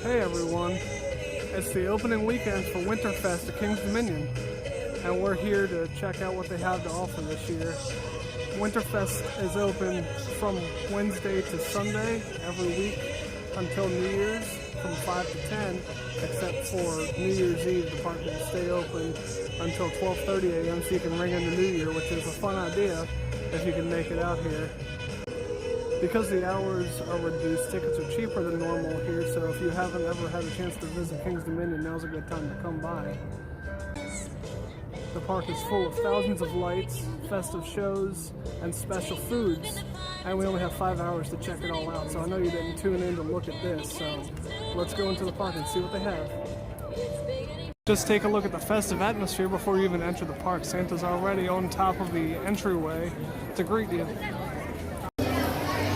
Hey everyone, it's the opening weekend for Winterfest at Kings Dominion, and we're here to check out what they have to offer this year. Winterfest is open from Wednesday to Sunday every week until New Year's from 5 to 10, except for New Year's Eve the park will stay open until 12:30 a.m. so you can ring in the New Year, which is a fun idea if you can make it out here. Because the hours are reduced, tickets are cheaper than normal here, so if you haven't ever had a chance to visit Kings Dominion, now's a good time to come by. The park is full of thousands of lights, festive shows, and special foods, and we only have 5 hours to check it all out, so I know you didn't tune in to look at this, so let's go into the park and see what they have. Just take a look at the festive atmosphere before you even enter the park. Santa's already on top of the entryway to greet you.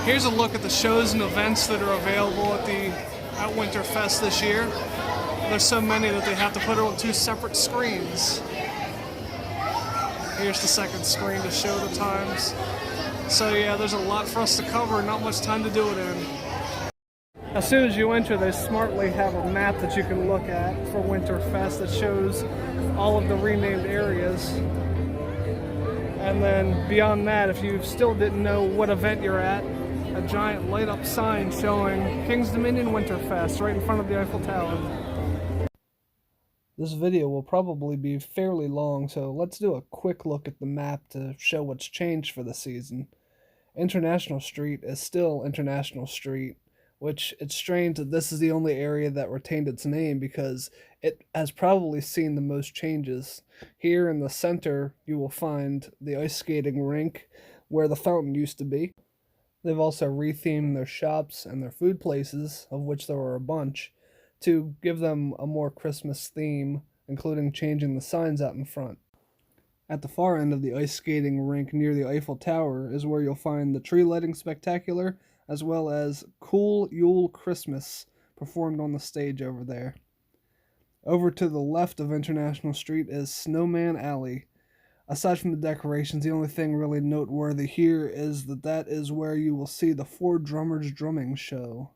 Here's a look at the shows and events that are available at Winterfest this year. There's so many that they have to put it on 2 separate screens. Here's the second screen to show the times. So yeah, there's a lot for us to cover and not much time to do it in. As soon as you enter, they smartly have a map that you can look at for Winterfest that shows all of the renamed areas. And then beyond that, if you still didn't know what event you're at, a giant light-up sign showing Kings Dominion Winterfest right in front of the Eiffel Tower. This video will probably be fairly long, so let's do a quick look at the map to show what's changed for the season. International Street is still International Street, which it's strange that this is the only area that retained its name because it has probably seen the most changes. Here in the center, you will find the ice skating rink where the fountain used to be. They've also rethemed their shops and their food places, of which there were a bunch, to give them a more Christmas theme, including changing the signs out in front. At the far end of the ice skating rink near the Eiffel Tower is where you'll find the tree lighting spectacular, as well as Cool Yule Christmas performed on the stage over there. Over to the left of International Street is Snowman Alley. Aside from the decorations, the only thing really noteworthy here is that is where you will see the 4 Drummers Drumming Show.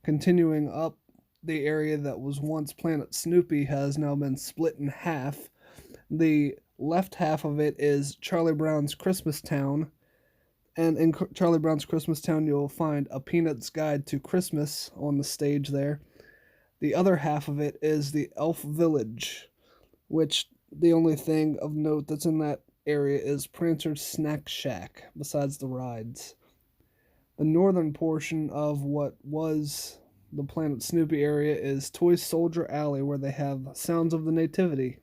Continuing up, the area that was once Planet Snoopy has now been split in half. The left half of it is Charlie Brown's Christmas Town, and in Charlie Brown's Christmas Town you'll find A Peanut's Guide to Christmas on the stage there. The other half of it is the Elf Village, which the only thing of note that's in that area is Prancer's Snack Shack, besides the rides. The northern portion of what was the Planet Snoopy area is Toy Soldier Alley, where they have Sounds of the Nativity.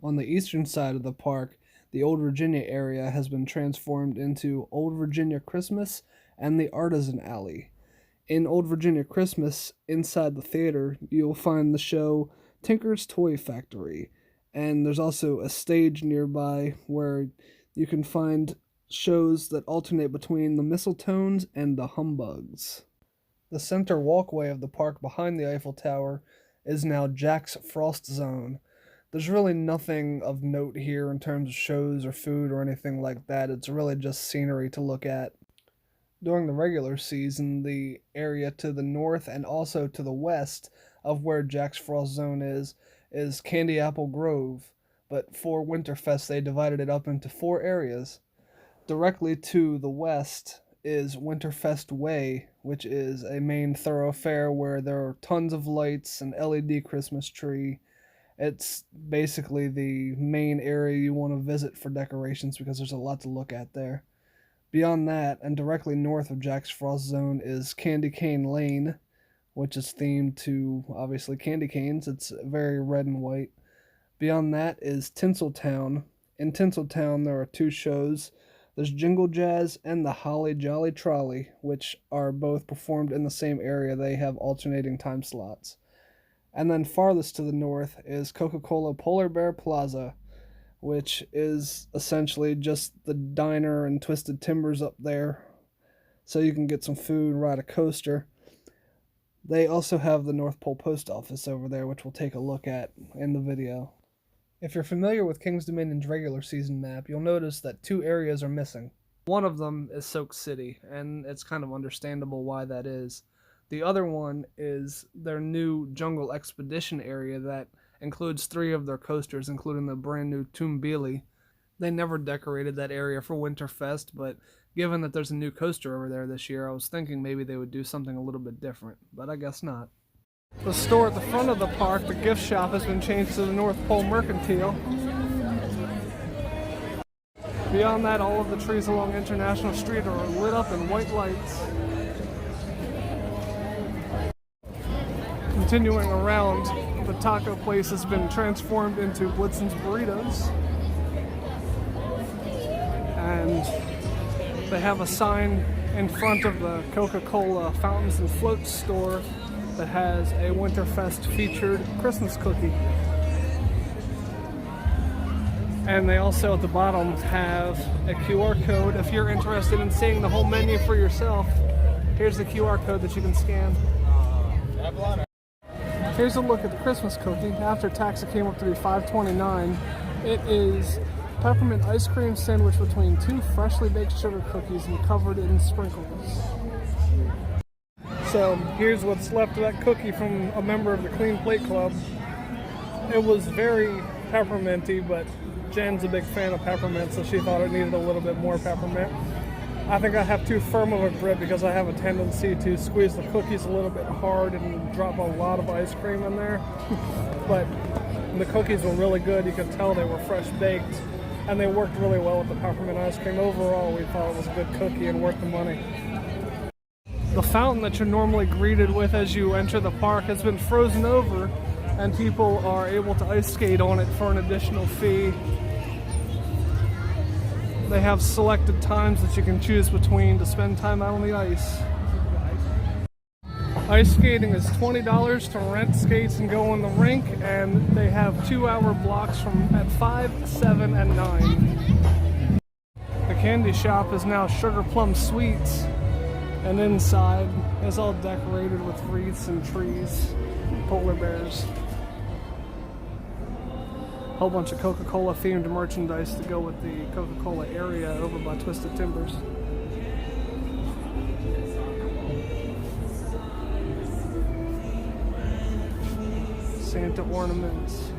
On the eastern side of the park, the Old Virginia area has been transformed into Old Virginia Christmas and the Artisan Alley. In Old Virginia Christmas, inside the theater, you'll find the show Tinker's Toy Factory, and there's also a stage nearby where you can find shows that alternate between the Mistletones and the Humbugs. The center walkway of the park behind the Eiffel Tower is now Jack's Frost Zone. There's really nothing of note here in terms of shows or food or anything like that. It's really just scenery to look at. During the regular season, the area to the north and also to the west of where Jack's Frost Zone is Candy Apple Grove, but for Winterfest they divided it up into 4 areas. Directly to the west is Winterfest Way, which is a main thoroughfare where there are tons of lights, an LED Christmas tree. It's basically the main area you want to visit for decorations because there's a lot to look at there. Beyond that, and directly north of Jack's Frost Zone, is Candy Cane Lane, which is themed to, obviously, candy canes. It's very red and white. Beyond that is Tinseltown. In Tinseltown, there are 2 shows. There's Jingle Jazz and the Holly Jolly Trolley, which are both performed in the same area. They have alternating time slots. And then farthest to the north is Coca-Cola Polar Bear Plaza, which is essentially just the diner and Twisted Timbers up there, so you can get some food, ride a coaster. They also have the North Pole Post Office over there, which we'll take a look at in the video. If you're familiar with Kings Dominion's regular season map, you'll notice that 2 areas are missing. One of them is Soak City, and it's kind of understandable why that is. The other one is their new Jungle Expedition area that includes 3 of their coasters, including the brand new Tumbili. They never decorated that area for Winterfest, but given that there's a new coaster over there this year, I was thinking maybe they would do something a little bit different, but I guess not. The store at the front of the park, the gift shop, has been changed to the North Pole Mercantile. Beyond that, all of the trees along International Street are lit up in white lights. Continuing around, the taco place has been transformed into Blitzen's Burritos. And they have a sign in front of the Coca-Cola Fountains and Floats store that has a Winterfest featured Christmas cookie. And they also at the bottom have a QR code. If you're interested in seeing the whole menu for yourself, here's the QR code that you can scan. Here's a look at the Christmas cookie. After tax, it came up to be $5.29. It is peppermint ice cream sandwiched between 2 freshly baked sugar cookies and covered in sprinkles. So here's what's left of that cookie from a member of the Clean Plate Club. It was very pepperminty, but Jen's a big fan of peppermint, so she thought it needed a little bit more peppermint. I think I have too firm of a grip because I have a tendency to squeeze the cookies a little bit hard and drop a lot of ice cream in there. But the cookies were really good. You could tell they were fresh baked, and they worked really well with the peppermint ice cream. Overall, we thought it was a good cookie and worth the money. The fountain that you're normally greeted with as you enter the park has been frozen over, and people are able to ice skate on it for an additional fee. They have selected times that you can choose between to spend time out on the ice. Ice skating is $20 to rent skates and go on the rink, and they have 2-hour blocks at 5, 7, and 9. The candy shop is now Sugar Plum Sweets, and inside is all decorated with wreaths and trees, polar bears. A whole bunch of Coca-Cola themed merchandise to go with the Coca-Cola area over by Twisted Timbers. Santa ornaments,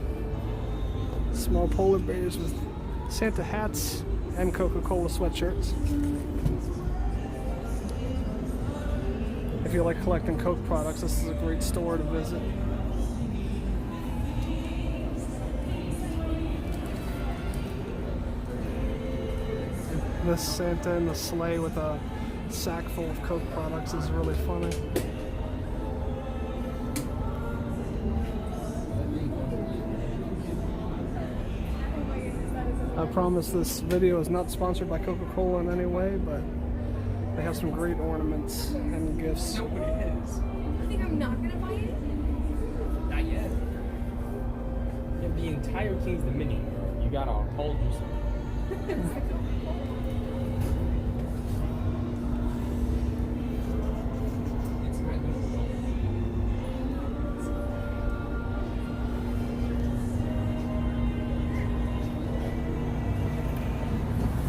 small polar bears with Santa hats and Coca-Cola sweatshirts. If you like collecting Coke products, this is a great store to visit. This Santa in the sleigh with a sack full of Coke products is really funny. I promise this video is not sponsored by Coca-Cola in any way, but they have some great ornaments and gifts. Nobody is. You think I'm not gonna buy it? Not yet. You have the entire Kings Dominion. You gotta hold yourself.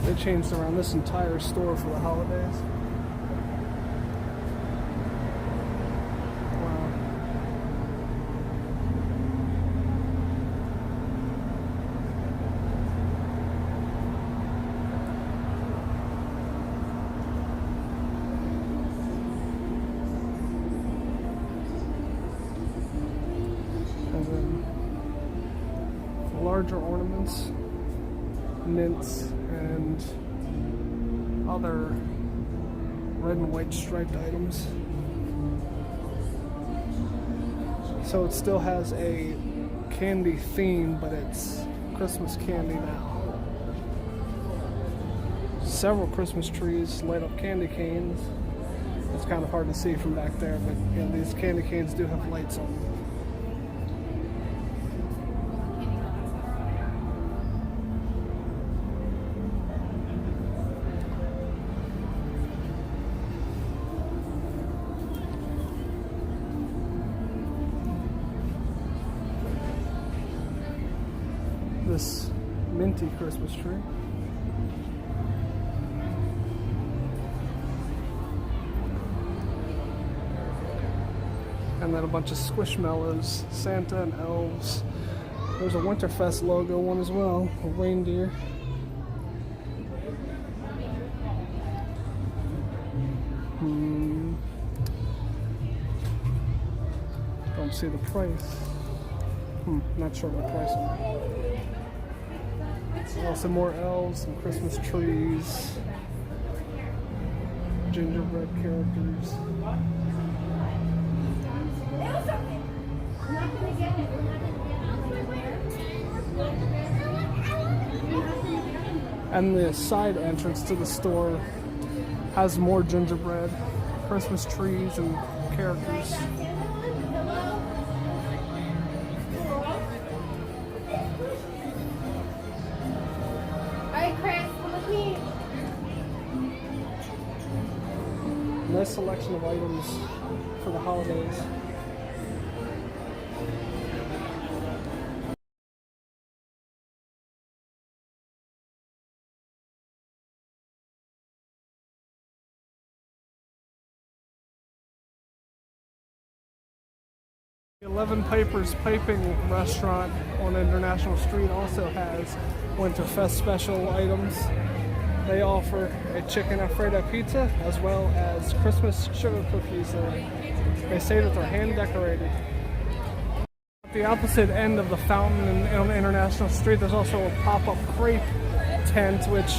They changed around this entire store for the holidays. Wow. And then larger ornaments, mints, and other red and white striped items. So it still has a candy theme, but it's Christmas candy now. Several Christmas trees light up candy canes. It's kind of hard to see from back there, but you know, these candy canes do have lights on them. This minty Christmas tree. and then a bunch of squishmallows, Santa and elves. There's a Winterfest logo one as well, a reindeer. Don't see the price. Not sure what the price is. Also more elves, some Christmas trees, gingerbread characters. And the side entrance to the store has more gingerbread, Christmas trees, and characters. Nice selection of items for the holidays. The 11 Pipers Piping restaurant on International Street also has Winterfest special items. They offer a chicken Alfredo pizza as well as Christmas sugar cookies. They say that they're hand decorated. At the opposite end of the fountain on International Street, there's also a pop-up crepe tent which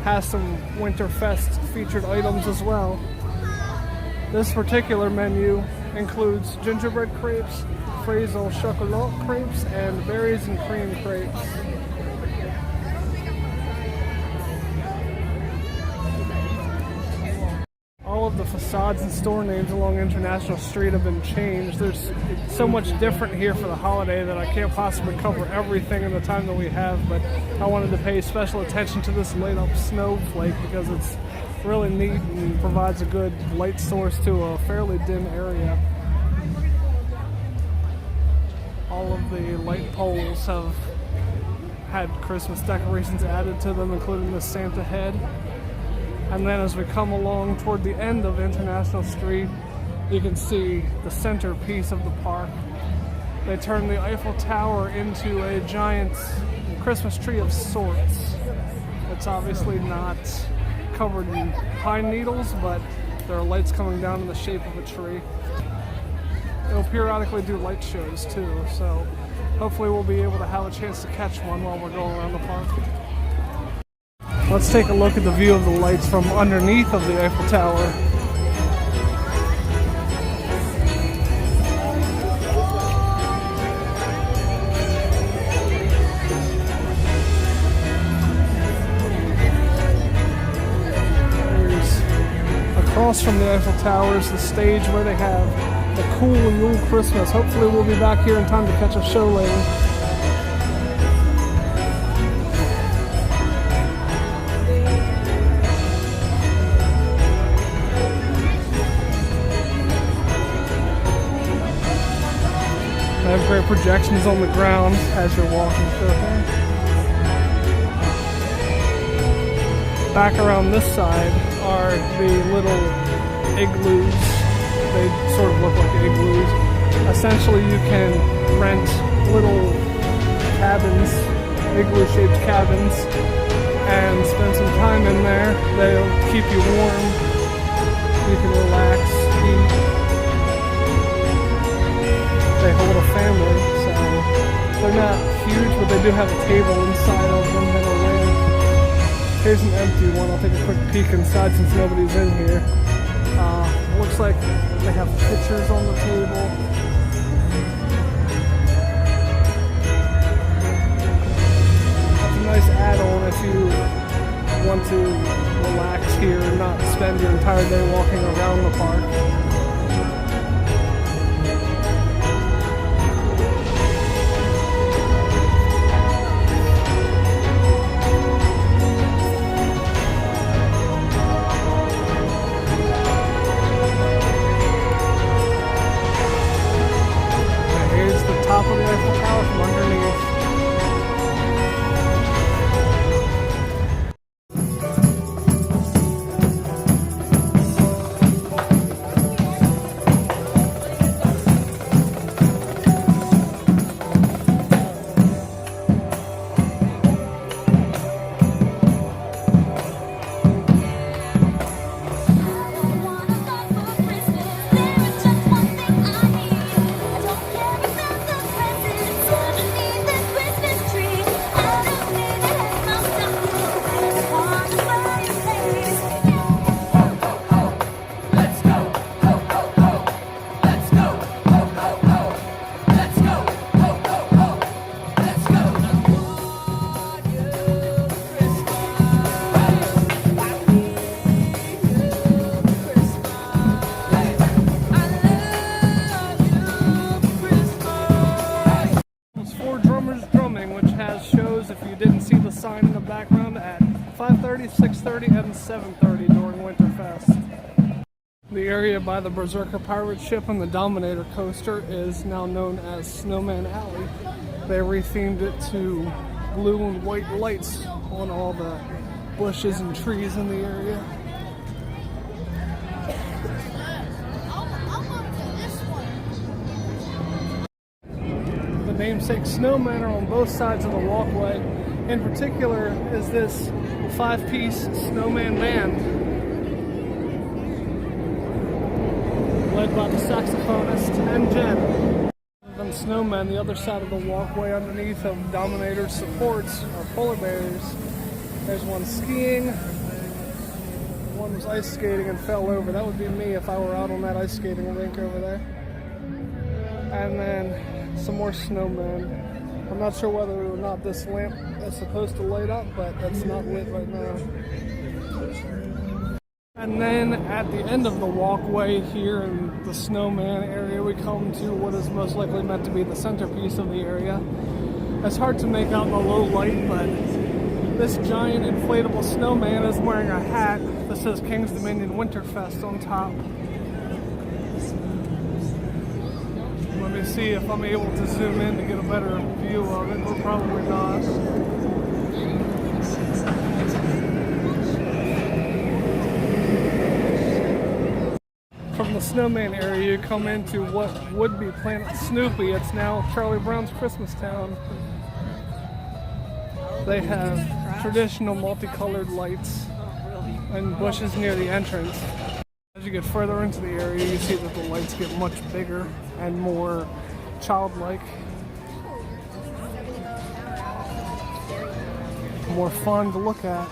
has some Winterfest featured items as well. This particular menu includes gingerbread crepes, fraise au chocolat crepes, and berries and cream crepes. All of the facades and store names along International Street have been changed. There's so much different here for the holiday that I can't possibly cover everything in the time that we have, but I wanted to pay special attention to this light up snowflake because it's really neat and provides a good light source to a fairly dim area. All of the light poles have had Christmas decorations added to them, including the Santa head. And then as we come along toward the end of International Street, you can see the centerpiece of the park. They turned the Eiffel Tower into a giant Christmas tree of sorts. It's obviously not covered in pine needles, but there are lights coming down in the shape of a tree. They'll periodically do light shows too, so hopefully we'll be able to have a chance to catch one while we're going around the park. Let's take a look at the view of the lights from underneath of the Eiffel Tower. There's, across from the Eiffel Tower is the stage where they have the Cool Yule Christmas. Hopefully we'll be back here in time to catch a show later. They have great projections on the ground as you're walking through here. Back around this side are the little igloos. They sort of look like igloos. Essentially you can rent little cabins, igloo-shaped cabins, and spend some time in there. They'll keep you warm. You can relax, eat. They hold a family, so they're not huge, but they do have a table inside of them that'll live. Here's an empty one. I'll take a quick peek inside since nobody's in here. Looks like they have pictures on the table. That's a nice add-on if you want to relax here and not spend your entire day walking around the park. Top of the Eiffel Tower from underneath. 5:30, 6:30, and 7:30 during Winterfest. The area by the Berserker pirate ship and the Dominator coaster is now known as Snowman Alley. They rethemed it to blue and white lights on all the bushes and trees in the area. The namesake snowmen are on both sides of the walkway. In particular is this 5-piece snowman band led by the saxophonist and Jenn. On snowmen, the other side of the walkway underneath of Dominator's supports are polar bears. There's one skiing, one was ice skating and fell over. That would be me if I were out on that ice skating rink over there. And then some more snowmen. I'm not sure whether or not this lamp is supposed to light up, but it's not lit right now. And then at the end of the walkway here in the snowman area, we come to what is most likely meant to be the centerpiece of the area. It's hard to make out in the low light, but this giant inflatable snowman is wearing a hat that says Kings Dominion Winterfest on top. Let me see if I'm able to zoom in to get a better view of it. We're probably not. From the snowman area, you come into what would be Planet Snoopy. It's now Charlie Brown's Christmas Town. They have traditional multicolored lights and bushes near the entrance. As you get further into the area, you see that the lights get much bigger and more childlike. More fun to look at.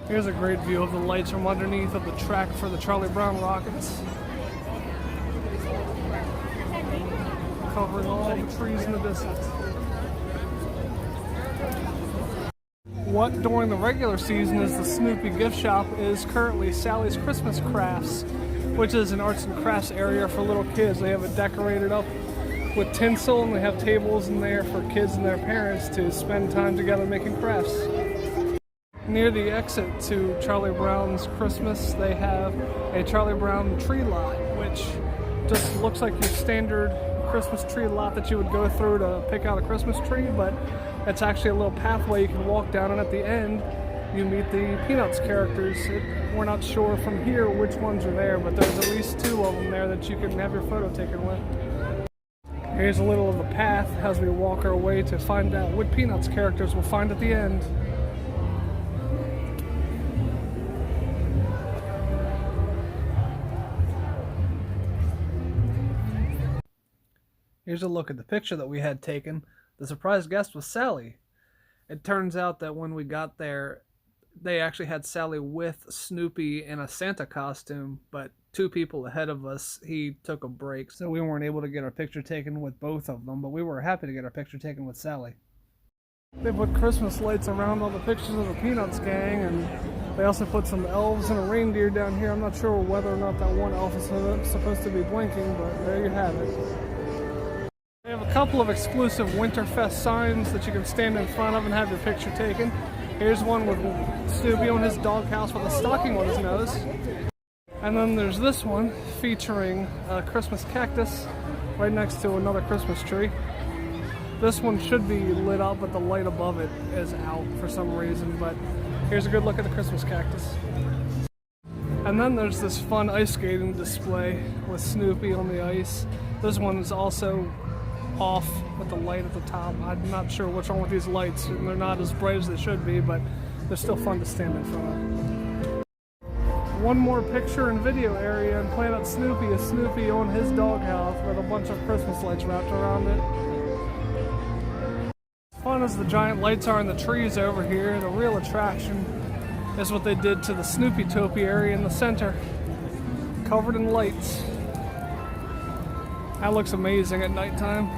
Here's a great view of the lights from underneath of the track for the Charlie Brown rockets. Covering all the trees in the distance. What during the regular season is the Snoopy gift shop is currently Sally's Christmas Crafts, which is an arts and crafts area for little kids. They have it decorated up with tinsel and they have tables in there for kids and their parents to spend time together making crafts. Near the exit to Charlie Brown's Christmas, they have a Charlie Brown tree lot, which just looks like your standard Christmas tree lot that you would go through to pick out a Christmas tree, but it's actually a little pathway you can walk down, and at the end you meet the Peanuts characters. We're not sure from here which ones are there, but there's at least 2 of them there that you can have your photo taken with. Here's a little of the path as we walk our way to find out what Peanuts characters we'll find at the end. Here's a look at the picture that we had taken. The surprise guest was Sally. It turns out that when we got there, they actually had Sally with Snoopy in a Santa costume, but 2 people ahead of us, he took a break, so we weren't able to get our picture taken with both of them, but we were happy to get our picture taken with Sally. They put Christmas lights around all the pictures of the Peanuts gang, and they also put some elves and a reindeer down here. I'm not sure whether or not that one elf is supposed to be blinking, but there you have it. They have a couple of exclusive Winterfest signs that you can stand in front of and have your picture taken. Here's one with Snoopy on his doghouse with a stocking on his nose. And then there's this one featuring a Christmas cactus right next to another Christmas tree. This one should be lit up, but the light above it is out for some reason. But here's a good look at the Christmas cactus. And then there's this fun ice skating display with Snoopy on the ice. This one is also off with the light at the top. I'm not sure what's wrong with these lights, and they're not as bright as they should be, but they're still fun to stand in front of. One more picture and video area in Planet Snoopy is Snoopy on his doghouse with a bunch of Christmas lights wrapped around it. As fun as the giant lights are in the trees over here, the real attraction is what they did to the Snoopy topiary in the center, covered in lights. That looks amazing at nighttime.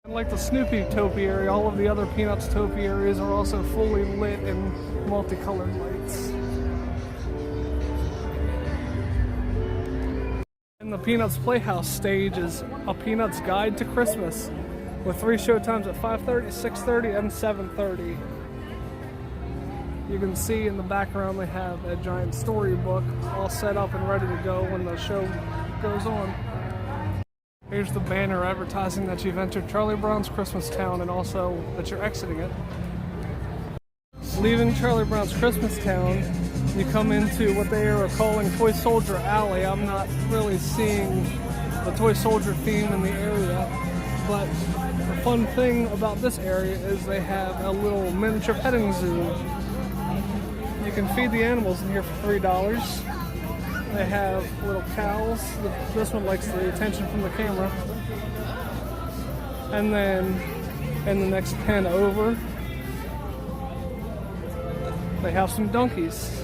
And like the Snoopy topiary, all of the other Peanuts topiaries are also fully lit in multicolored lights. And And the Peanuts Playhouse stage is A Peanuts Guide to Christmas, with 3 show times at 5:30, 6:30, and 7:30. You can see in the background they have a giant storybook all set up and ready to go when the show goes on. Here's the banner advertising that you've entered Charlie Brown's Christmas Town and also that you're exiting it. Leaving Charlie Brown's Christmas Town, you come into what they are calling Toy Soldier Alley. I'm not really seeing the Toy Soldier theme in the area, but the fun thing about this area is they have a little miniature petting zoo. You can feed the animals in here for $3. They have little cows. This one likes the attention from the camera. And then in the next pen over, they have some donkeys.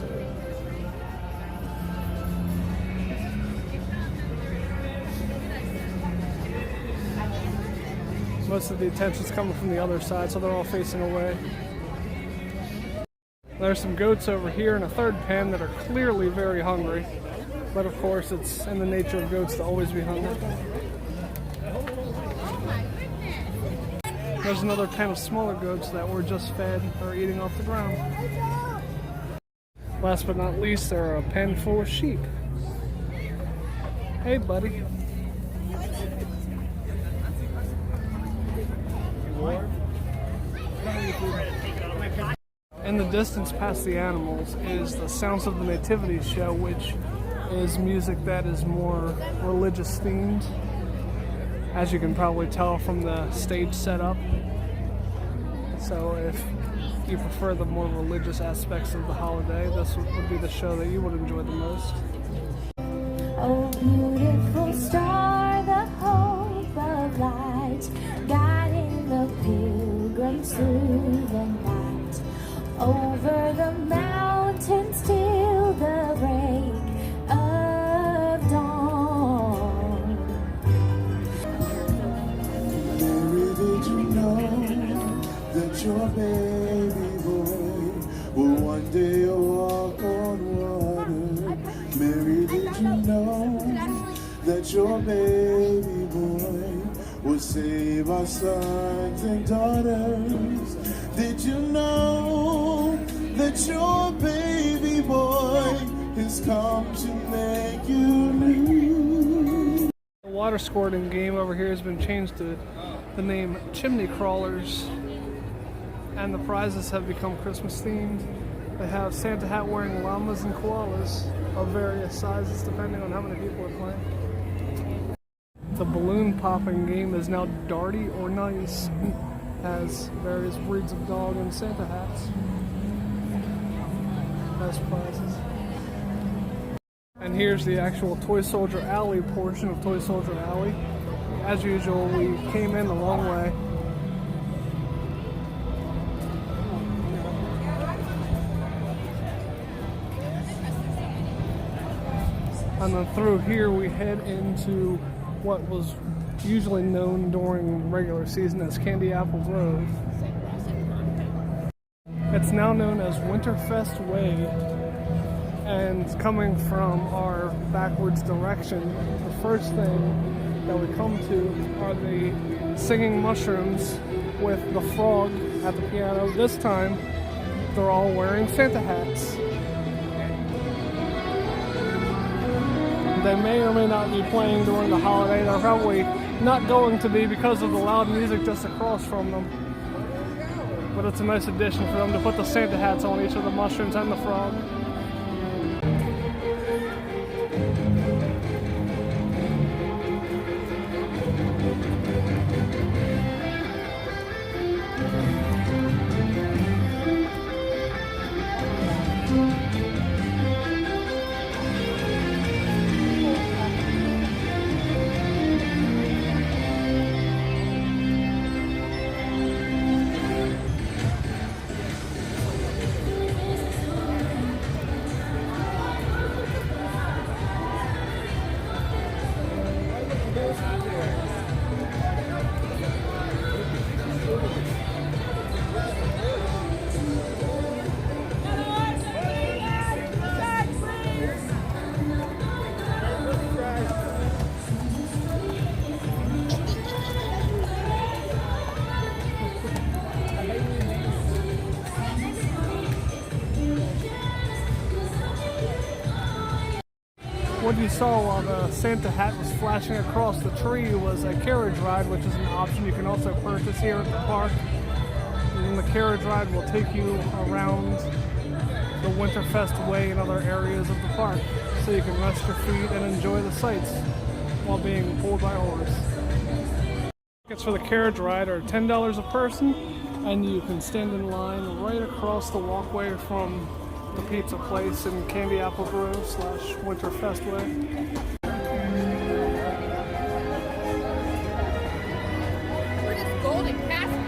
Most of the attention's coming from the other side, so they're all facing away. There's some goats over here in a third pen that are clearly very hungry. But of course, it's in the nature of goats to always be hungry. There's another pen of smaller goats that were just fed or eating off the ground. Last but not least, there are a pen full of sheep. Hey, buddy. In the distance past the animals is the Sounds of the Nativity show, which is music that is more religious themed, as you can probably tell from the stage setup. So if you prefer the more religious aspects of the holiday, this would be the show that you would enjoy the most. Oh, beautiful star, the hope of light, guiding the pilgrims through the night. Over the mountains till the break of dawn. Mary, did you know that your baby boy will one day walk on water? Mary, did you know that your baby boy will save our sons and daughters? Did you know that your baby boy has come to make you new? The water squirting game over here has been changed to the name Chimney Crawlers, and the prizes have become Christmas themed. They have Santa hat wearing llamas and koalas of various sizes depending on how many people are playing. The balloon popping game is now Darty or Nice. Has various breeds of dog and Santa hats as prizes. And here's the actual Toy Soldier Alley portion of Toy Soldier Alley. As usual, we came in the long way. And then through here we head into what was usually known during regular season as Candy Apple Grove. It's now known as Winterfest Way, and coming from our backwards direction, the first thing that we come to are the singing mushrooms with the frog at the piano. This time, they're all wearing Santa hats. They may or may not be playing during the holiday. They're probably not going to be because of the loud music just across from them. But it's a nice addition for them to put the Santa hats on each of the mushrooms and the frog. What you saw while the Santa hat was flashing across the tree was a carriage ride, which is an option you can also purchase here at the park. And the carriage ride will take you around the Winterfest Way and other areas of the park, so you can rest your feet and enjoy the sights while being pulled by a horse. Tickets for the carriage ride are $10 a person, and you can stand in line right across the walkway from the pizza place in Candy Apple Grove / Winterfest Way. We're just golden castle.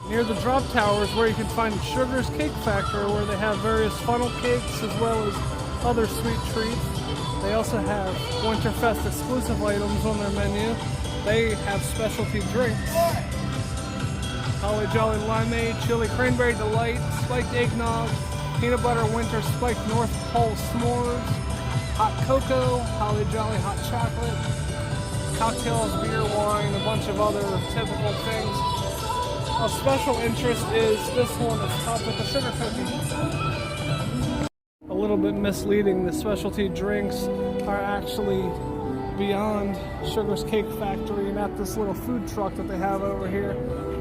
Near the drop tower is where you can find Sugar's Cake Factory, where they have various funnel cakes as well as other sweet treats. They also have Winterfest exclusive items on their menu. They have specialty drinks. Holly Jolly Limeade, Chili Cranberry Delight, Spiked Eggnog, Peanut Butter Winter Spiked North Pole S'mores, Hot Cocoa, Holly Jolly Hot Chocolate, cocktails, beer, wine, a bunch of other typical things. Of special interest is this one that's topped with a sugar cookie. A little bit misleading, the specialty drinks are actually beyond Sugar's Cake Factory and at this little food truck that they have over here.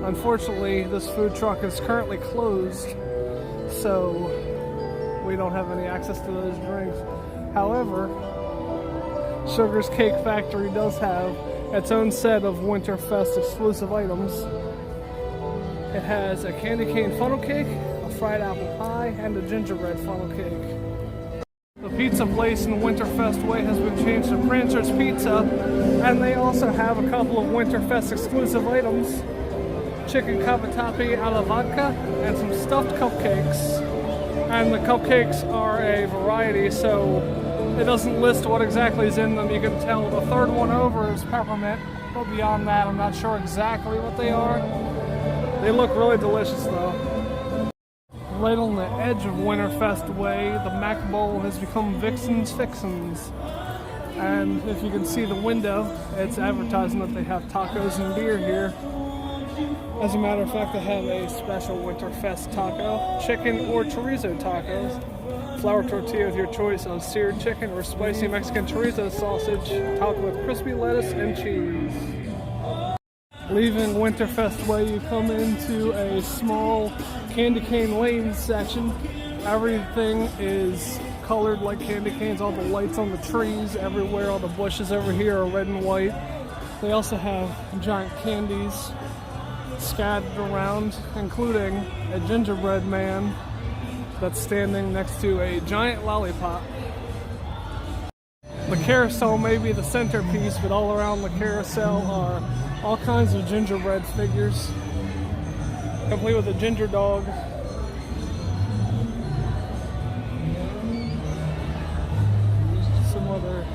Unfortunately, this food truck is currently closed, so we don't have any access to those drinks. However, Sugar's Cake Factory does have its own set of Winterfest exclusive items. It has a candy cane funnel cake, a fried apple pie, and a gingerbread funnel cake. The pizza place in Winterfest Way has been changed to Prancer's Pizza, and they also have a couple of Winterfest exclusive items. Chicken cavatappi alla vodka and some stuffed cupcakes. And the cupcakes are a variety, so it doesn't list what exactly is in them. You can tell the third one over is peppermint, but beyond that I'm not sure exactly what they are. They look really delicious though. Right on the edge of Winterfest Way, the Mac Bowl has become Vixen's Fixins. And if you can see the window, it's advertising that they have tacos and beer here. As a matter of fact, they have a special Winterfest taco, chicken or chorizo tacos, flour tortilla with your choice of seared chicken or spicy Mexican chorizo sausage, topped with crispy lettuce and cheese. Leaving Winterfest Way, you come into a small candy cane lane section. Everything is colored like candy canes, all the lights on the trees everywhere, all the bushes over here are red and white. They also have giant candies scattered around, including a gingerbread man that's standing next to a giant lollipop. The carousel may be the centerpiece, but all around the carousel are all kinds of gingerbread figures, complete with a ginger dog. Some other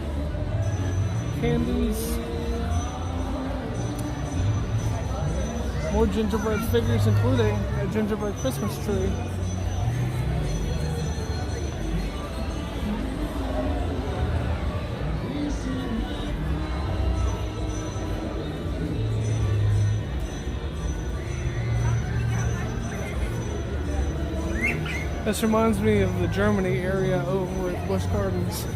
candies. More gingerbread figures, including a gingerbread Christmas tree. This reminds me of the Germany area over at Busch Gardens.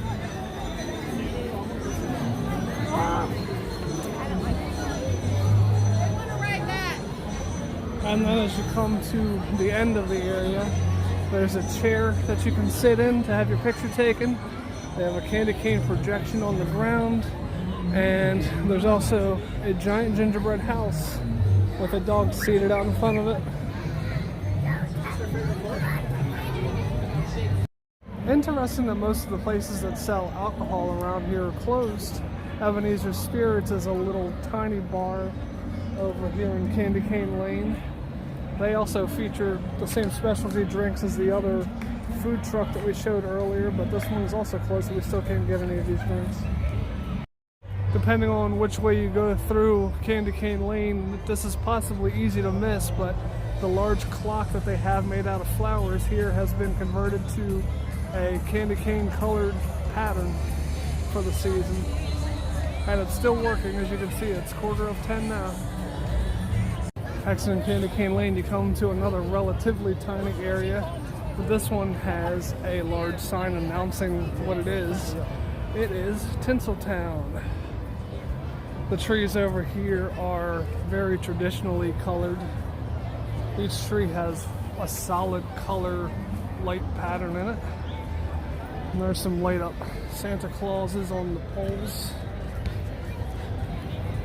And then as you come to the end of the area, there's a chair that you can sit in to have your picture taken. They have a candy cane projection on the ground. And there's also a giant gingerbread house with a dog seated out in front of it. Interesting that most of the places that sell alcohol around here are closed. Ebenezer Spirits is a little tiny bar over here in Candy Cane Lane. They also feature the same specialty drinks as the other food truck that we showed earlier, but this one is also closed, so we still can't get any of these drinks. Depending on which way you go through Candy Cane Lane, this is possibly easy to miss, but the large clock that they have made out of flowers here has been converted to a candy cane colored pattern for the season. And it's still working, as you can see, it's 9:45 now. Exiting Candy Cane Lane, you come to another relatively tiny area, but this one has a large sign announcing what it is. It is Tinseltown. The trees over here are very traditionally colored. Each tree has a solid color light pattern in it. And there's some light up Santa Clauses on the poles.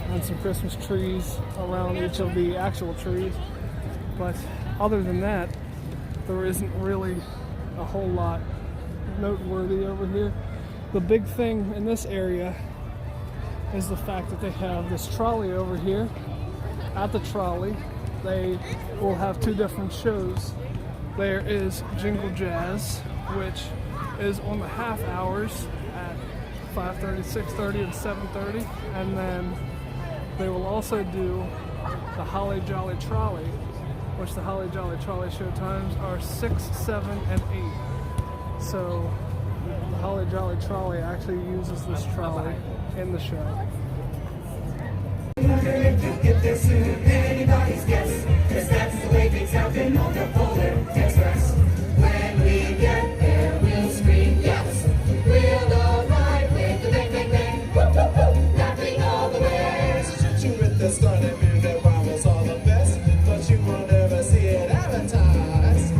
And some Christmas trees around each of the actual trees. But other than that, there isn't really a whole lot noteworthy over here. The big thing in this area is the fact that they have this trolley over here. At the trolley, they will have two different shows. There is Jingle Jazz, which is on the half hours at 5:30, 6:30, and 7:30. And then they will also do the Holly Jolly Trolley, which the Holly Jolly Trolley show times are 6, 7, and 8. So the Holly Jolly Trolley actually uses this trolley in the show. This anybody's guess, 'cause that's the way things happen on the Polar Express. When we get there, we'll scream yes. We'll arrive with the bang, bang, bang, woo, woo, woo, laughing all the way. So you with the start and music rivals all the best, but you will never see it advertised.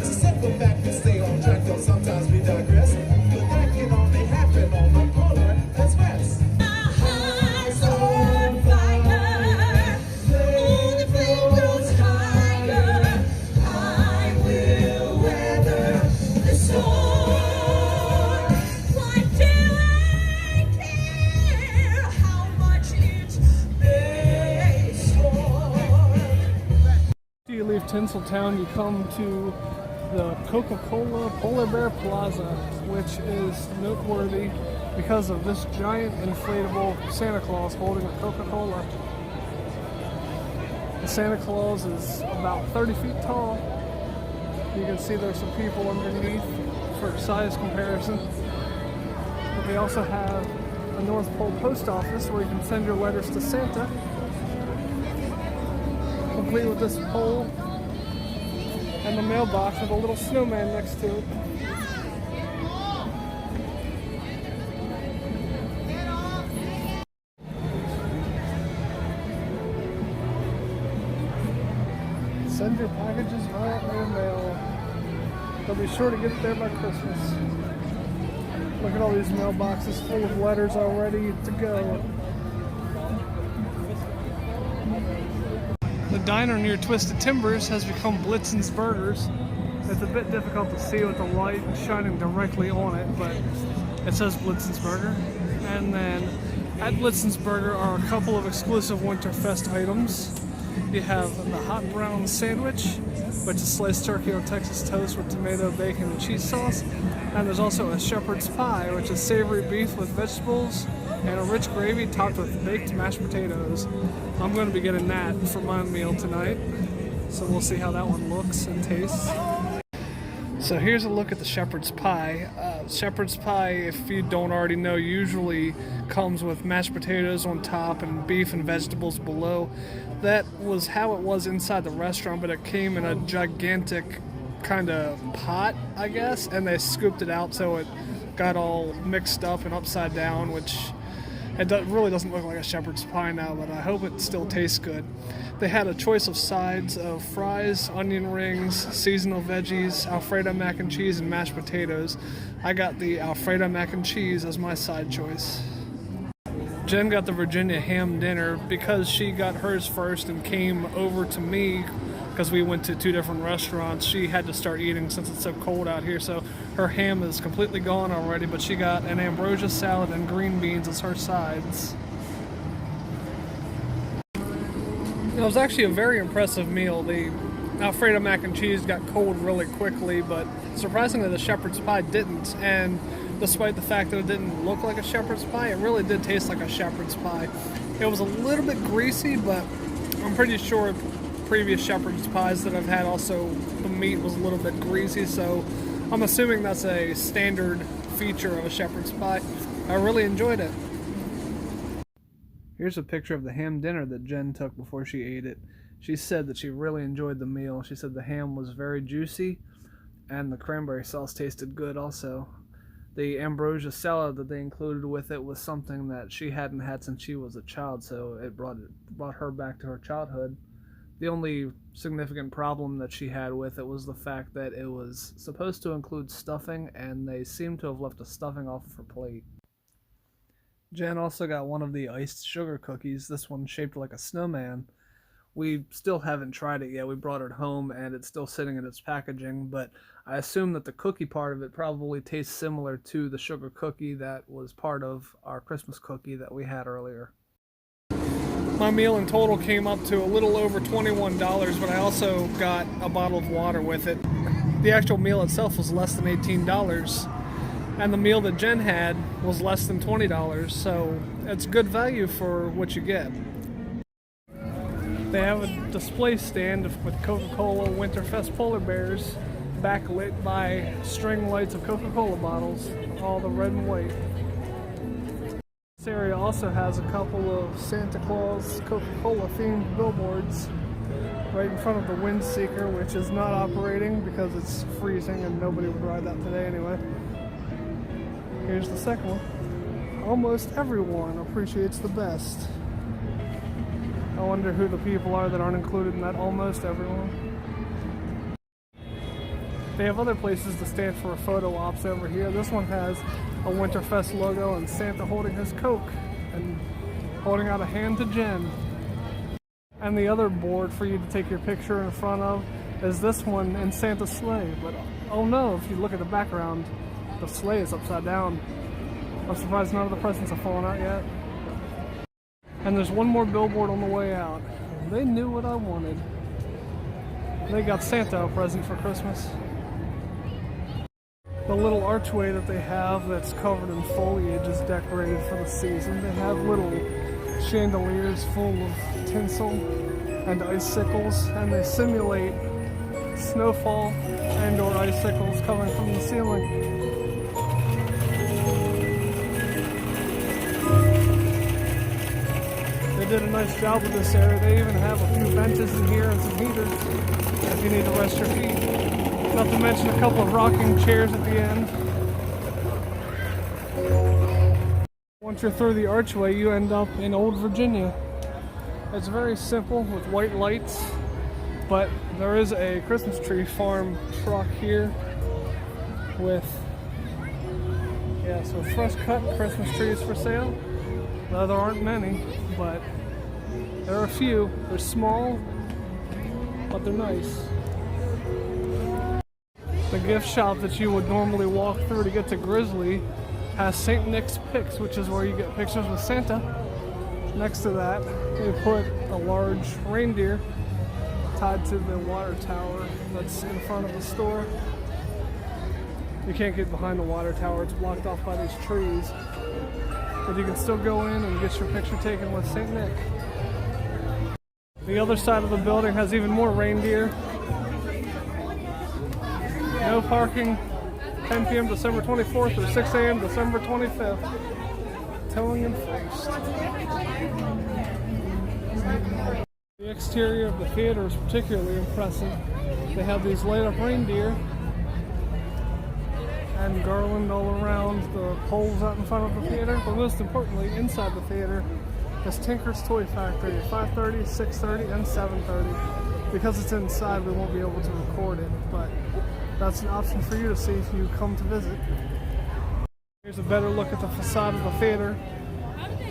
It's a simple fact to stay on track, though sometimes we digress. But that can only happen on the Polar Express. You leave Tinseltown, you come to the Coca-Cola Polar Bear Plaza, which is noteworthy because of this giant inflatable Santa Claus holding a Coca-Cola. The Santa Claus is about 30 feet tall. You can see there's some people underneath for size comparison. But they also have a North Pole post office where you can send your letters to Santa, complete with this pole and the mailbox with a little snowman next to it. Send your packages via airmail. They'll be sure to get it there by Christmas. Look at all these mailboxes full of letters already to go. The diner near Twisted Timbers has become Blitzen's Burgers. It's a bit difficult to see with the light shining directly on it, but it says Blitzen's Burger. And then at Blitzen's Burger are a couple of exclusive Winterfest items. You have the hot brown sandwich, which is sliced turkey on Texas toast with tomato, bacon, and cheese sauce. And there's also a shepherd's pie, which is savory beef with vegetables and a rich gravy topped with baked mashed potatoes. I'm going to be getting that for my meal tonight, so we'll see how that one looks and tastes. So here's a look at the shepherd's pie. Shepherd's pie, if you don't already know, usually comes with mashed potatoes on top and beef and vegetables below. That was how it was inside the restaurant, but it came in a gigantic kind of pot, I guess, and they scooped it out so it got all mixed up and upside down, which it really doesn't look like a shepherd's pie now, but I hope it still tastes good. They had a choice of sides of fries, onion rings, seasonal veggies, Alfredo mac and cheese, and mashed potatoes. I got the Alfredo mac and cheese as my side choice. Jen got the Virginia ham dinner because she got hers first and came over to me because we went to 2 different restaurants. She had to start eating since it's so cold out here, so her ham is completely gone already, but she got an ambrosia salad and green beans as her sides. It was actually a very impressive meal. The Alfredo mac and cheese got cold really quickly, but surprisingly the shepherd's pie didn't, and despite the fact that it didn't look like a shepherd's pie, it really did taste like a shepherd's pie. It was a little bit greasy, but I'm pretty sure previous shepherd's pies that I've had also the meat was a little bit greasy, so I'm assuming that's a standard feature of a shepherd's pie. I really enjoyed it. Here's a picture of the ham dinner that Jen took before she ate it. She said that she really enjoyed the meal. She said the ham was very juicy and the cranberry sauce tasted good also. The ambrosia salad that they included with it was something that she hadn't had since she was a child, so it brought her back to her childhood. The only significant problem that she had with it was the fact that it was supposed to include stuffing, and they seemed to have left the stuffing off of her plate. Jen also got one of the iced sugar cookies, this one shaped like a snowman. We still haven't tried it yet. We brought it home and it's still sitting in its packaging, but I assume that the cookie part of it probably tastes similar to the sugar cookie that was part of our Christmas cookie that we had earlier. My meal in total came up to a little over $21, but I also got a bottle of water with it. The actual meal itself was less than $18, and the meal that Jen had was less than $20, so it's good value for what you get. They have a display stand with Coca-Cola Winterfest polar bears backlit by string lights of Coca-Cola bottles, all the red and white. This area also has a couple of Santa Claus Coca-Cola themed billboards right in front of the Wind Seeker, which is not operating because it's freezing and nobody would ride that today anyway. Here's the second one. Almost everyone appreciates the best. I wonder who the people are that aren't included in that almost everyone. They have other places to stand for photo ops over here. This one has a Winterfest logo and Santa holding his Coke and holding out a hand to Jen. And the other board for you to take your picture in front of is this one in Santa's sleigh. But oh no, if you look at the background, the sleigh is upside down. I'm surprised none of the presents have fallen out yet. And there's one more billboard on the way out. They knew what I wanted. They got Santa a present for Christmas. The little archway that they have that's covered in foliage is decorated for the season. They have little chandeliers full of tinsel and icicles, and they simulate snowfall and or icicles coming from the ceiling. They did a nice job with this area. They even have a few benches in here and some heaters if you need to rest your feet. Not to mention a couple of rocking chairs at the end. Once you're through the archway, you end up in Old Virginia. It's very simple with white lights, but there is a Christmas tree farm truck here with, so fresh cut Christmas trees for sale. Well, there aren't many, but there are a few. They're small, but they're nice. The gift shop that you would normally walk through to get to Grizzly has St. Nick's Picks, which is where you get pictures with Santa. Next to that, they put a large reindeer tied to the water tower that's in front of the store. You can't get behind the water tower, it's blocked off by these trees. but you can still go in and get your picture taken with St. Nick. The other side of the building has even more reindeer. No parking, 10 p.m. December 24th or 6 a.m. December 25th. Towing enforced. The exterior of the theater is particularly impressive. They have these light up reindeer and garland all around the poles out in front of the theater, but most importantly, inside the theater is Tinker's Toy Factory at 5:30, 6:30, and 7:30. Because it's inside, we won't be able to record it, but that's an option for you to see if you come to visit. Here's a better look at the facade of the theater,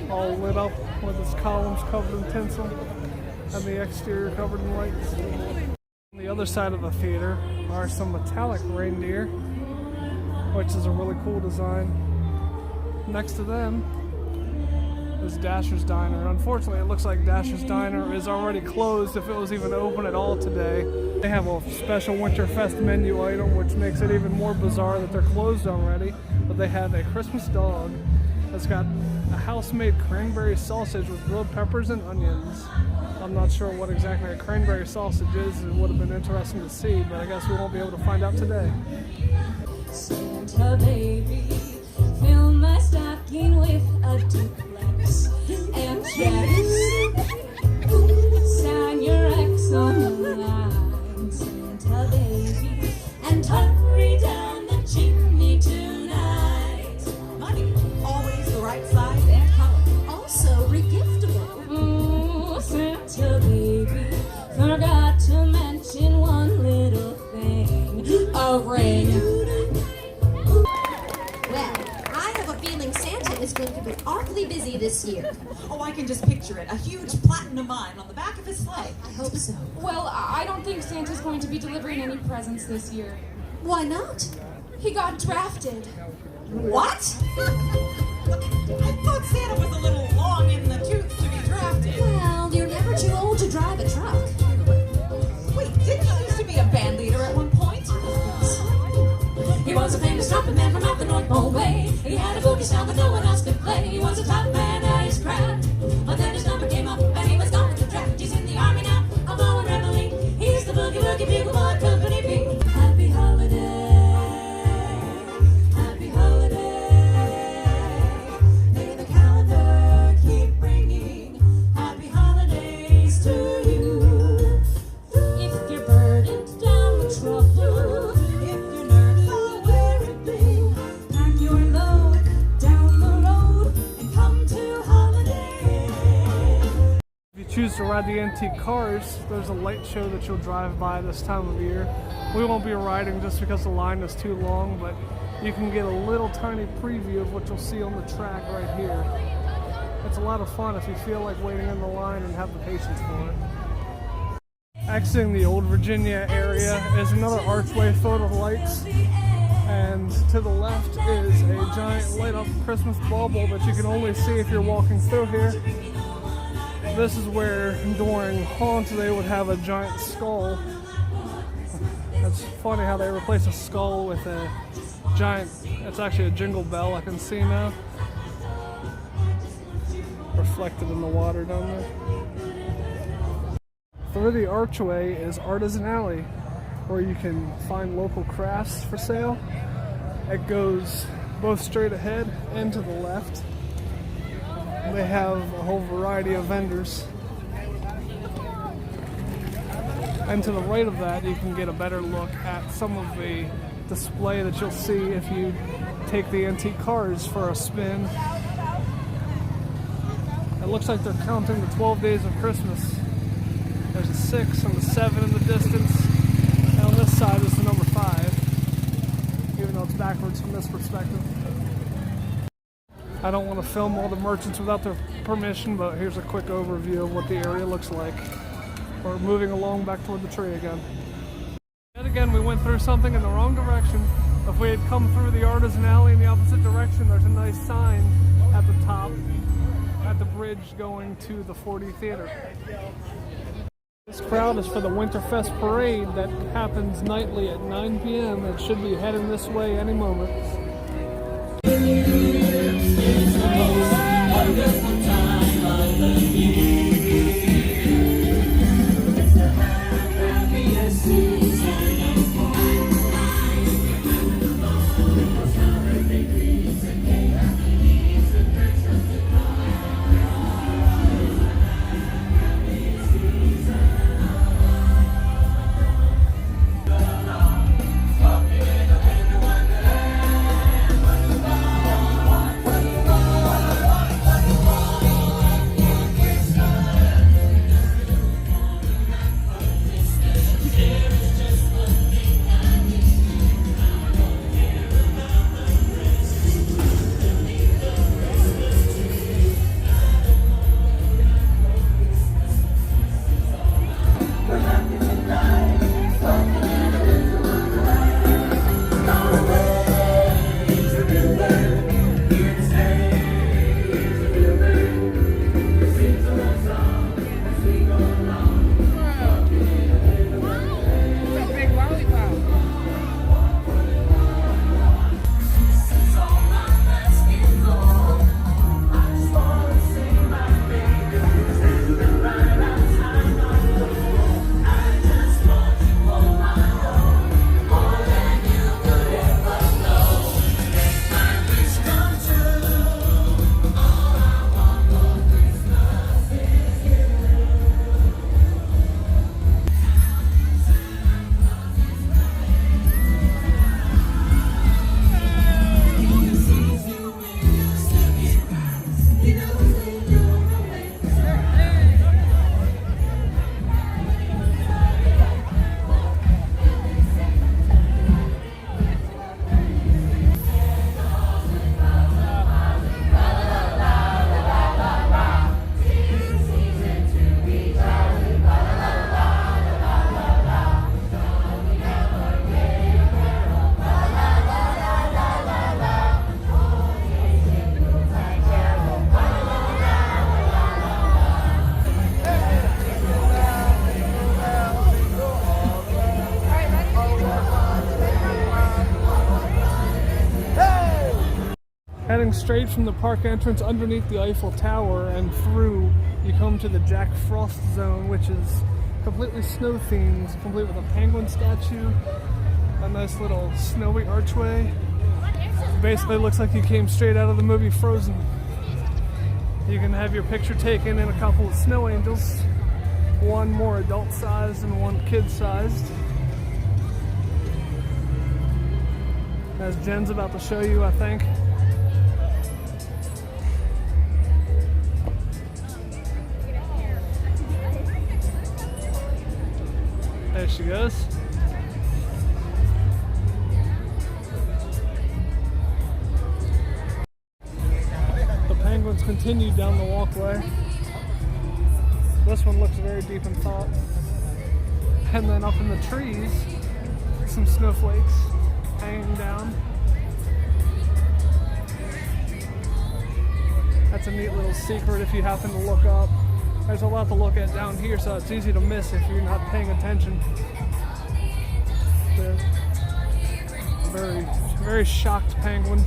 all lit up with its columns covered in tinsel and the exterior covered in lights. On the other side of the theater are some metallic reindeer, which is a really cool design. Next to them is Dasher's Diner. Unfortunately, it looks like Dasher's Diner is already closed if it was even open at all today. They have a special Winterfest menu item, which makes it even more bizarre that they're closed already. But they have a Christmas dog that's got a house-made cranberry sausage with grilled peppers and onions. I'm not sure what exactly a cranberry sausage is. It would have been interesting to see, but I guess we won't be able to find out today. Santa baby, fill my stocking with a duplex and checks. Sign your ex on the line, Santa baby, and hurry down the chimney tonight. Money, always the right size and color. Also regiftable. Ooh, Santa baby, forgot to mention one little thing, a ring. Is going to be awfully busy this year. Oh, I can just picture it. A huge platinum mine on the back of his sleigh. I hope so. Well, I don't think Santa's going to be delivering any presents this year. Why not? He got drafted. What? I thought Santa was a little long in the tooth to be drafted. Well, you're never too old to drive a truck. Wait, didn't he used to be a band leader at one point? He was a famous trumpet man from out the North Pole way. He had a boogie style that no one else could play. He was a top man at his craft, but then his number came up and he was gone with the draft. He's in the army now, a blowing reveille. He's the boogie woogie bugle boy, company B. Happy holiday, happy holiday. May the calendar keep bringing happy holidays to you. If you're burdened down with trouble, choose to ride the antique cars, there's a light show that you'll drive by this time of year. We won't be riding just because the line is too long, but you can get a little tiny preview of what you'll see on the track right here. It's a lot of fun if you feel like waiting in the line and have the patience for it. Exiting the Old Virginia area is another Archway filled with lights, and to the left is a giant light up Christmas bauble that you can only see if you're walking through here. This is where during Haunt they would have a giant skull. It's funny how they replace a skull with a giant, it's actually a jingle bell I can see now. Reflected in the water down there. Through the archway is Artisan Alley, where you can find local crafts for sale. It goes both straight ahead and to the left. They have a whole variety of vendors. And to the right of that, you can get a better look at some of the display that you'll see if you take the antique cars for a spin. It looks like they're counting the 12 days of Christmas. There's a 6 and a 7 in the distance. And on this side is the number 5, even though it's backwards from this perspective. I don't want to film all the merchants without their permission, but here's a quick overview of what the area looks like. We're moving along back toward the tree again. Yet again, we went through something in the wrong direction. If we had come through the Artisan Alley in the opposite direction, there's a nice sign at the top, at the bridge going to the 4D Theater. This crowd is for the Winterfest Parade that happens nightly at 9 p.m. It should be heading this way any moment. Heading straight from the park entrance underneath the Eiffel Tower and through, you come to the Jack Frost zone, which is completely snow themed, complete with a penguin statue, a nice little snowy archway. Basically looks like you came straight out of the movie Frozen. You can have your picture taken in a couple of snow angels, one more adult sized and one kid sized. As Jen's about to show you, I think. There she goes. The penguins continue down the walkway. This one looks very deep in thought. And then up in the trees, some snowflakes hanging down. That's a neat little secret if you happen to look up. There's a lot to look at down here, so it's easy to miss if you're not paying attention. The very, very shocked penguin.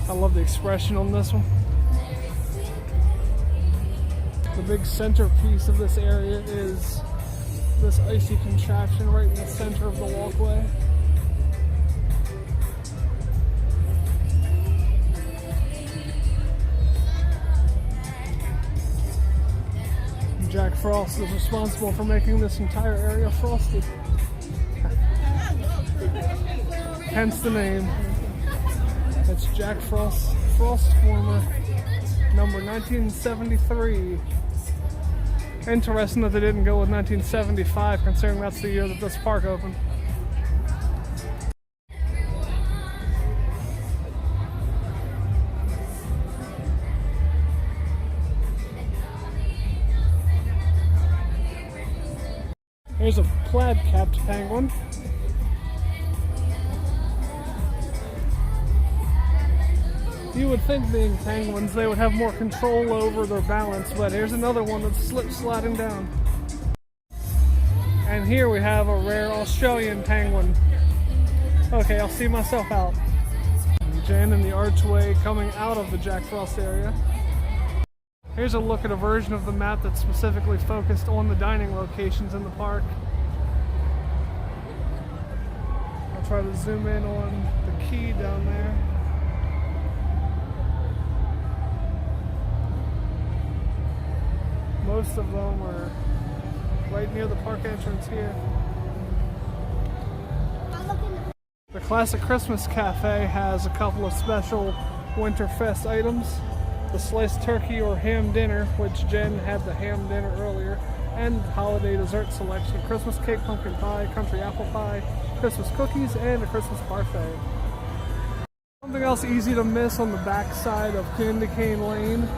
I love the expression on this one. The big centerpiece of this area is this icy contraption right in the center of the walkway. Jack Frost is responsible for making this entire area frosty. Hence the name. It's Jack Frost Former, number 1973. Interesting that they didn't go with 1975, considering that's the year that this park opened. Here's a plaid-capped penguin. You would think being penguins, they would have more control over their balance, but here's another one that's slip-sliding down. And here we have a rare Australian penguin. Okay, I'll see myself out. Jenn in the archway coming out of the Jack Frost area. Here's a look at a version of the map that's specifically focused on the dining locations in the park. I'll try to zoom in on the key down there. Most of them are right near the park entrance here. The Classic Christmas Cafe has a couple of special Winterfest items. The sliced turkey or ham dinner, which Jenn had the ham dinner earlier, and holiday dessert selection, Christmas cake, pumpkin pie, country apple pie, Christmas cookies, and a Christmas parfait. Something else easy to miss on the back side of Candy Cane Lane,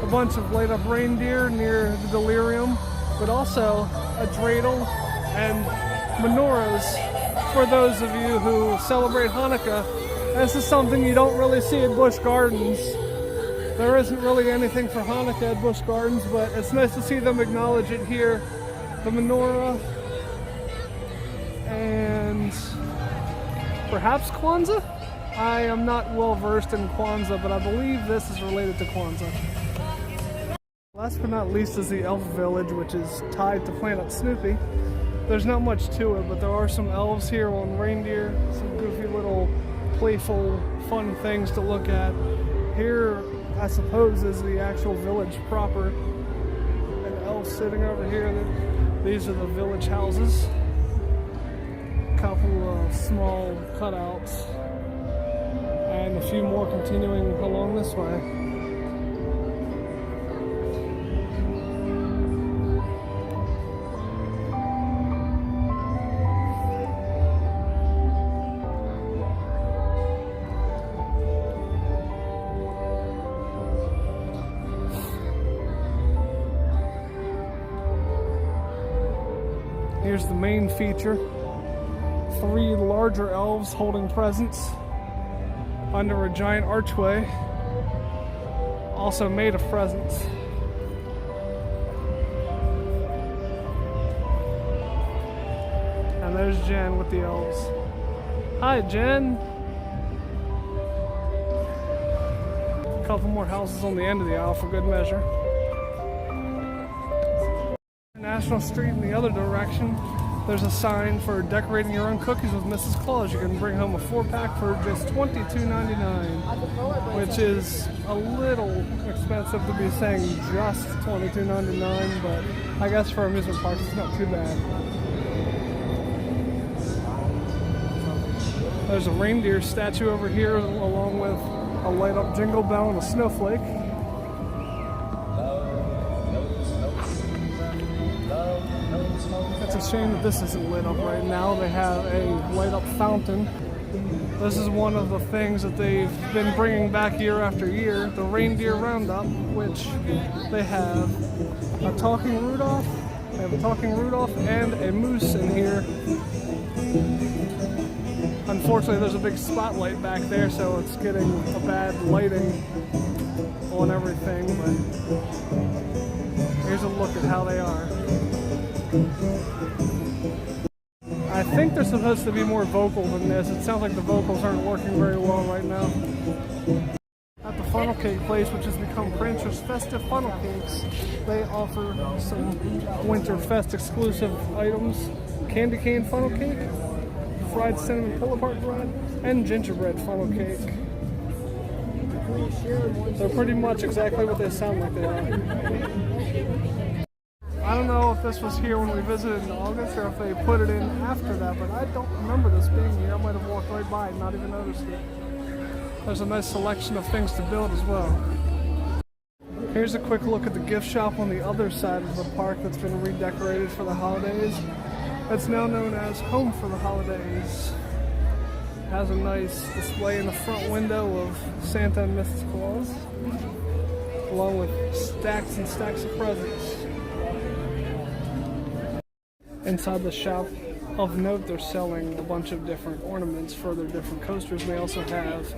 a bunch of light up reindeer near the Delirium, but also a dreidel and menorahs for those of you who celebrate Hannukah. This is something you don't really see at Busch Gardens. There isn't really anything for Hannukah at Busch Gardens, but it's nice to see them acknowledge it here. The menorah and perhaps Kwanzaa? I am not well versed in Kwanzaa, but I believe this is related to Kwanzaa. Last but not least is the Elf Village, which is tied to Planet Snoopy. There's not much to it, but there are some elves here on reindeer, some goofy little playful, fun things to look at. Here, I suppose, is the actual village proper. An elf sitting over here. These are the village houses. A couple of small cutouts. And a few more continuing along this way. Here's the main feature. 3 larger elves holding presents under a giant archway, also made of presents. And there's Jenn with the elves. Hi, Jenn. A couple more houses on the end of the aisle for good measure. National Street in the other direction, there's a sign for decorating your own cookies with Mrs. Claus. You can bring home a 4-pack for just $22.99, which is a little expensive to be saying just $22.99, but I guess for amusement parks it's not too bad. There's a reindeer statue over here along with a light up jingle bell and a snowflake. It's a shame that this isn't lit up right now. They have a light up fountain. This is one of the things that they've been bringing back year after year, the Reindeer Round-Up, which they have a talking Rudolph. They have a talking Rudolph and a moose in here. Unfortunately, there's a big spotlight back there, so it's getting a bad lighting on everything, but here's a look at how they are. I think they're supposed to be more vocal than this. It sounds like the vocals aren't working very well right now. At the funnel cake place, which has become Crancher's Festive Funnel Cakes, they offer some Winterfest exclusive items. Candy cane funnel cake, fried cinnamon pull-apart bread, and gingerbread funnel cake. They're pretty much exactly what they sound like they are. I don't know if this was here when we visited in August or if they put it in after that, but I don't remember this being here. I might have walked right by and not even noticed it. There's a nice selection of things to build as well. Here's a quick look at the gift shop on the other side of the park that's been redecorated for the holidays. It's now known as Home for the Holidays. It has a nice display in the front window of Santa and Mrs. Claus, along with stacks and stacks of presents. Inside the shop, of note, they're selling a bunch of different ornaments for their different coasters. They also have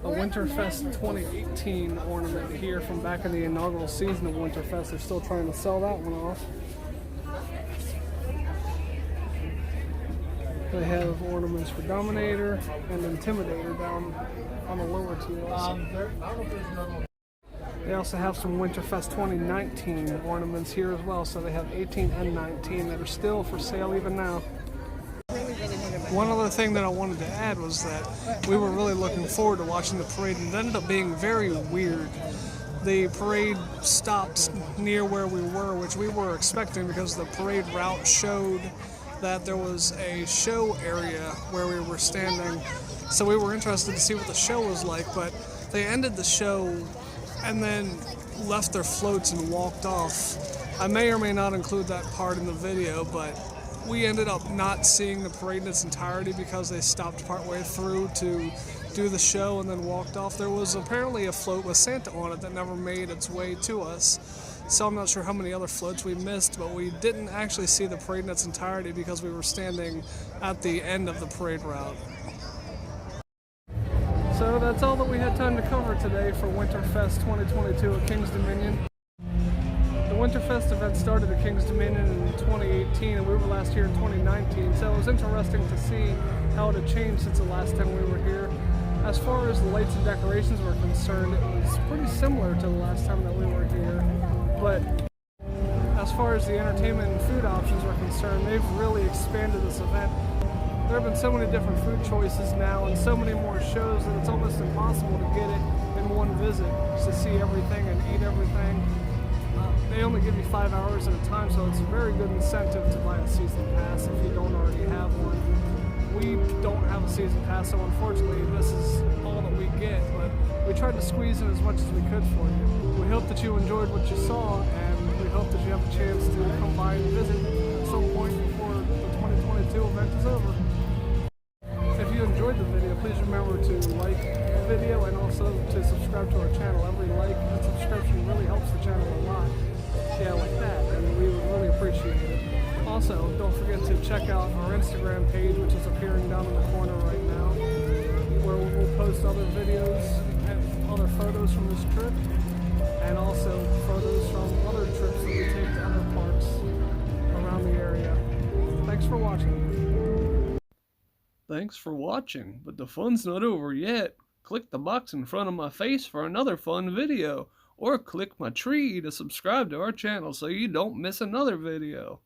a Winterfest 2018 ornament here from back in the inaugural season of Winterfest. They're still trying to sell that one off. They have ornaments for Dominator and Intimidator down on the lower tiers. They also have some Winterfest 2019 ornaments here as well, so they have 18 and 19 that are still for sale even now. One other thing that I wanted to add was that we were really looking forward to watching the parade, and it ended up being very weird. The parade stopped near where we were, which we were expecting because the parade route showed that there was a show area where we were standing. So we were interested to see what the show was like, but they ended the show and then left their floats and walked off. I may or may not include that part in the video, but we ended up not seeing the parade in its entirety because they stopped partway through to do the show and then walked off. There was apparently a float with Santa on it that never made its way to us. So I'm not sure how many other floats we missed, but we didn't actually see the parade in its entirety because we were standing at the end of the parade route. So that's all that we had time to cover today for Winterfest 2022 at Kings Dominion. The Winterfest event started at Kings Dominion in 2018 and we were last here in 2019, so it was interesting to see how it had changed since the last time we were here. As far as the lights and decorations were concerned, it was pretty similar to the last time that we were here, but as far as the entertainment and food options are concerned, they've really expanded this event. There have been so many different food choices now and so many more shows that it's almost impossible to get it in one visit, to see everything and eat everything. They only give you 5 hours at a time, so it's a very good incentive to buy a season pass if you don't already have one. We don't have a season pass, so unfortunately this is all that we get, but we tried to squeeze in as much as we could for you. We hope that you enjoyed what you saw, and we hope that you have a chance to come by and visit at some point before the 2022 event is over. If you enjoyed the video, please remember to like the video and also to subscribe to our channel. Every like and subscription really helps the channel a lot. Yeah, like that, and we would really appreciate it. Also, don't forget to check out our Instagram page, which is appearing down in the corner right now, where we'll post other videos and other photos from this trip, and also photos from other trips that we take to other parks around the area. Thanks for watching. Thanks for watching, but the fun's not over yet. Click the box in front of my face for another fun video, or click my tree to subscribe to our channel so you don't miss another video.